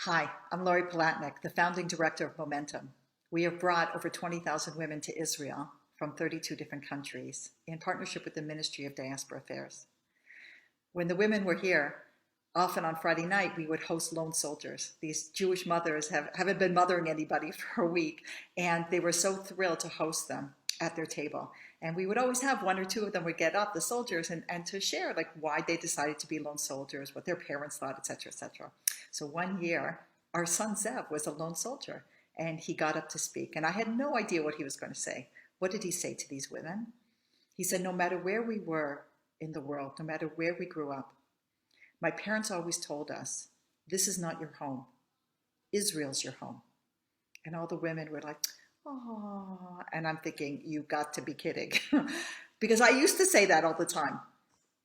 Hi, I'm Lori Palatnik, the founding director of Momentum. We have brought over 20,000 women to Israel from 32 different countries in partnership with the Ministry of Diaspora Affairs. When the women were here, often on Friday night, we would host lone soldiers. These Jewish mothers haven't been mothering anybody for a week, and they were so thrilled to host them at their table. And we would always have one or two of them would get up, the soldiers, and to share like why they decided to be lone soldiers, what their parents thought, et cetera, et cetera. So one year, our son Zev was a lone soldier, and he got up to speak. And I had no idea what he was going to say. What did he say to these women? He said, no matter where we were in the world, no matter where we grew up, my parents always told us, this is not your home. Israel's your home. And all the women were like, oh, and I'm thinking, you got to be kidding. Because I used to say that all the time.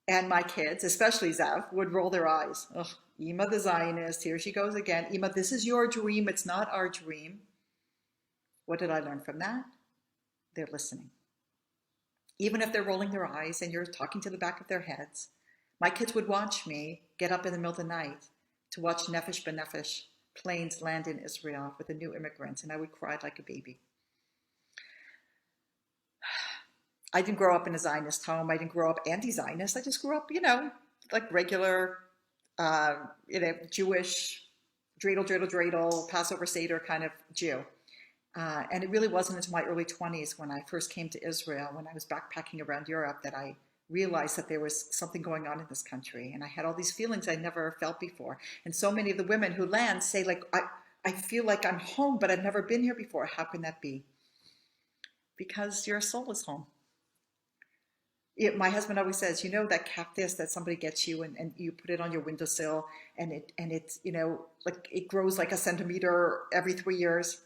And my kids, especially Zev, would roll their eyes. Ugh, Ima the Zionist, here she goes again. Ima, this is your dream, it's not our dream. What did I learn from that? They're listening. Even if they're rolling their eyes and you're talking to the back of their heads, my kids would watch me get up in the middle of the night to watch Nefesh B'Nefesh planes land in Israel with the new immigrants, and I would cry like a baby. I didn't grow up in a Zionist home. I didn't grow up anti-Zionist. I just grew up, like regular, Jewish, dreidel, dreidel, dreidel, Passover Seder kind of Jew. And it really wasn't until my early 20s when I first came to Israel, when I was backpacking around Europe, that I realized that there was something going on in this country. And I had all these feelings I never felt before. And so many of the women who land say, like, I feel like I'm home, but I've never been here before. How can that be? Because your soul is home. My husband always says, that cactus that somebody gets you and you put it on your windowsill and it's, like it grows like a centimeter every 3 years.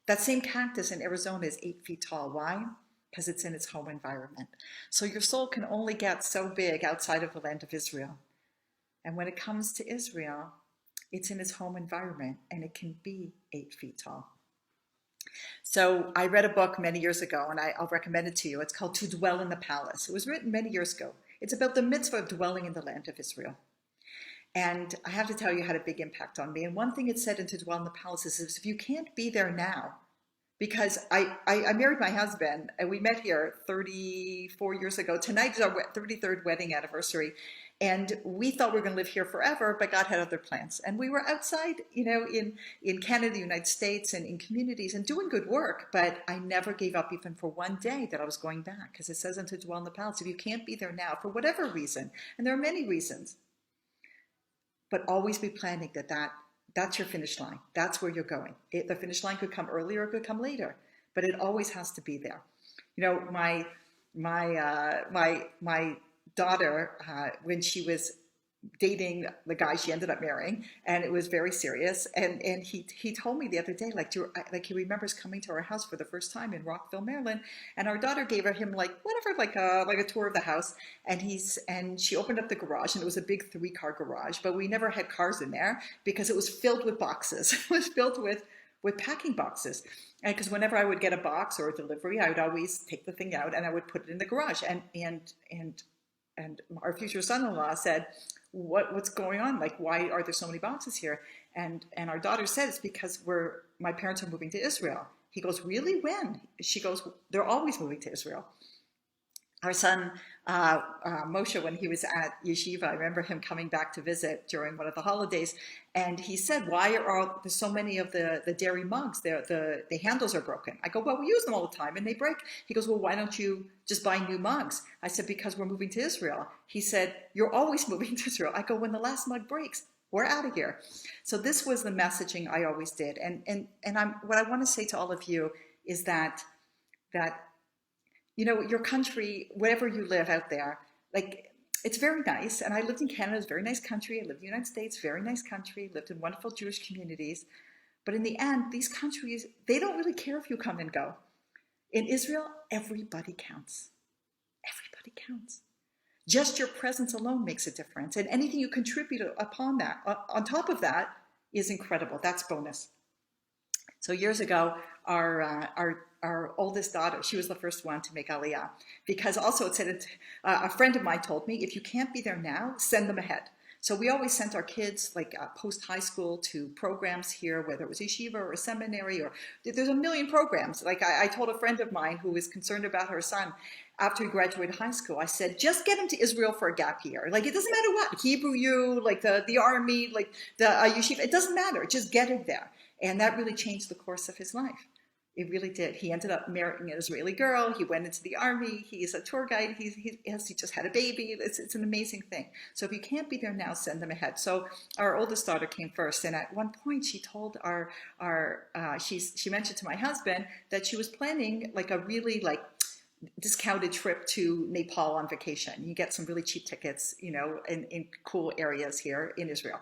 That same cactus in Arizona is 8 feet tall. Why? Because it's in its home environment. So your soul can only get so big outside of the land of Israel. And when it comes to Israel, it's in its home environment and it can be 8 feet tall. So I read a book many years ago, and I'll recommend it to you. It's called To Dwell in the Palace. It was written many years ago. It's about the mitzvah of dwelling in the land of Israel. And I have to tell you, it had a big impact on me. And one thing it said in To Dwell in the Palace is if you can't be there now, because I married my husband, and we met here 34 years ago. Tonight is our 33rd wedding anniversary. And we thought we were going to live here forever, but God had other plans. And we were outside, in Canada, the United States, and in communities and doing good work. But I never gave up even for one day that I was going back, because it says to dwell in the palace. If you can't be there now, for whatever reason, and there are many reasons, but always be planning that's your finish line. That's where you're going. The finish line could come earlier or it could come later, but it always has to be there. My daughter, when she was dating the guy she ended up marrying, and it was very serious, and he told me the other day, like he remembers coming to our house for the first time in Rockville, Maryland, and our daughter gave him like a tour of the house, and she opened up the garage, and it was a big 3-car garage, but we never had cars in there because it was filled with boxes. It was filled with packing boxes. And because whenever I would get a box or a delivery, I would always take the thing out and I would put it in the garage. And our future son-in-law said, what's going on? Like, why are there so many boxes here? And our daughter said, it's because my parents are moving to Israel. He goes, really? When? She goes, they're always moving to Israel. Our son, Moshe, when he was at yeshiva, I remember him coming back to visit during one of the holidays, and he said, why are there so many of the dairy mugs? The handles are broken. I go, well, we use them all the time and they break. He goes, well, why don't you just buy new mugs? I said, because we're moving to Israel. He said, you're always moving to Israel. I go, when the last mug breaks, we're out of here. So this was the messaging I always did. And what I want to say to all of you is that your country, wherever you live out there, like, it's very nice. And I lived in Canada, it's a very nice country. I lived in the United States, very nice country, lived in wonderful Jewish communities. But in the end, these countries, they don't really care if you come and go. In Israel, everybody counts. Everybody counts. Just your presence alone makes a difference. And anything you contribute upon that, on top of that, is incredible. That's bonus. So years ago, our oldest daughter, she was the first one to make Aliyah, because also it said, a friend of mine told me, if you can't be there now, send them ahead. So we always sent our kids like post-high school to programs here, whether it was yeshiva or a seminary, or there's a million programs. Like I told a friend of mine who was concerned about her son after he graduated high school, I said, just get him to Israel for a gap year. Like it doesn't matter what, Hebrew U, like the army, like the yeshiva, it doesn't matter, just get him there. And that really changed the course of his life. It really did. He ended up marrying an Israeli girl. He went into the army. He's a tour guide. He just had a baby. It's an amazing thing. So if you can't be there now, send them ahead. So our oldest daughter came first, and at one point she told she mentioned to my husband that she was planning like a really like discounted trip to Nepal on vacation. You get some really cheap tickets, you know, in cool areas here in Israel.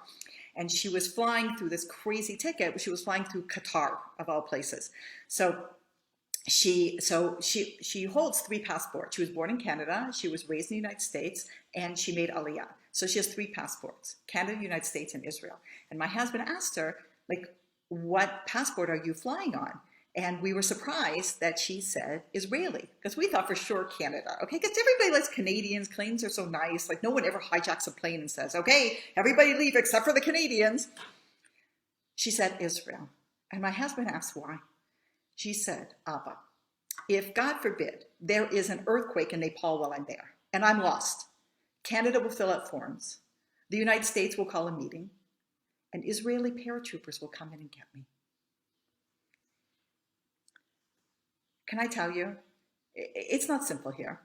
And she was flying through this crazy ticket. She was flying through Qatar, of all places. So she holds 3 passports. She was born in Canada, she was raised in the United States, and she made Aliyah. So she has 3 passports: Canada, United States, and Israel. And my husband asked her, like, what passport are you flying on? And we were surprised that she said Israeli, because we thought for sure Canada, okay? Because everybody likes Canadians. Canadians are so nice. Like no one ever hijacks a plane and says, okay, everybody leave except for the Canadians. She said Israel. And my husband asked why. She said, Abba, if God forbid there is an earthquake in Nepal while I'm there and I'm lost, Canada will fill out forms. The United States will call a meeting, and Israeli paratroopers will come in and get me. Can I tell you, it's not simple here.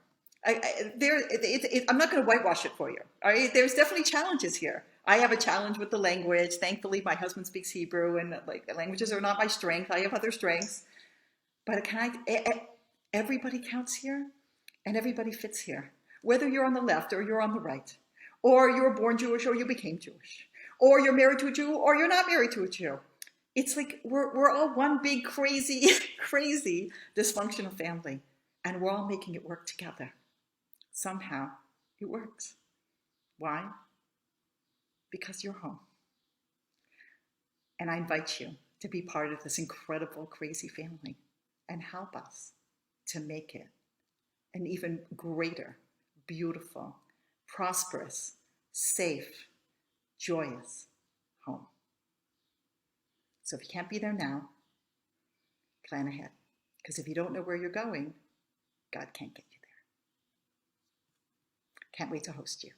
I'm not going to whitewash it for you. All right? There's definitely challenges here. I have a challenge with the language. Thankfully, my husband speaks Hebrew, and like languages are not my strength. I have other strengths. But everybody counts here, and everybody fits here. Whether you're on the left or you're on the right, or you're born Jewish or you became Jewish, or you're married to a Jew or you're not married to a Jew. It's like we're all one big crazy, crazy dysfunctional family, and we're all making it work together. Somehow it works. Why? Because you're home. And I invite you to be part of this incredible, crazy family and help us to make it an even greater, beautiful, prosperous, safe, joyous home. So if you can't be there now, plan ahead. Because if you don't know where you're going, God can't get you there. Can't wait to host you.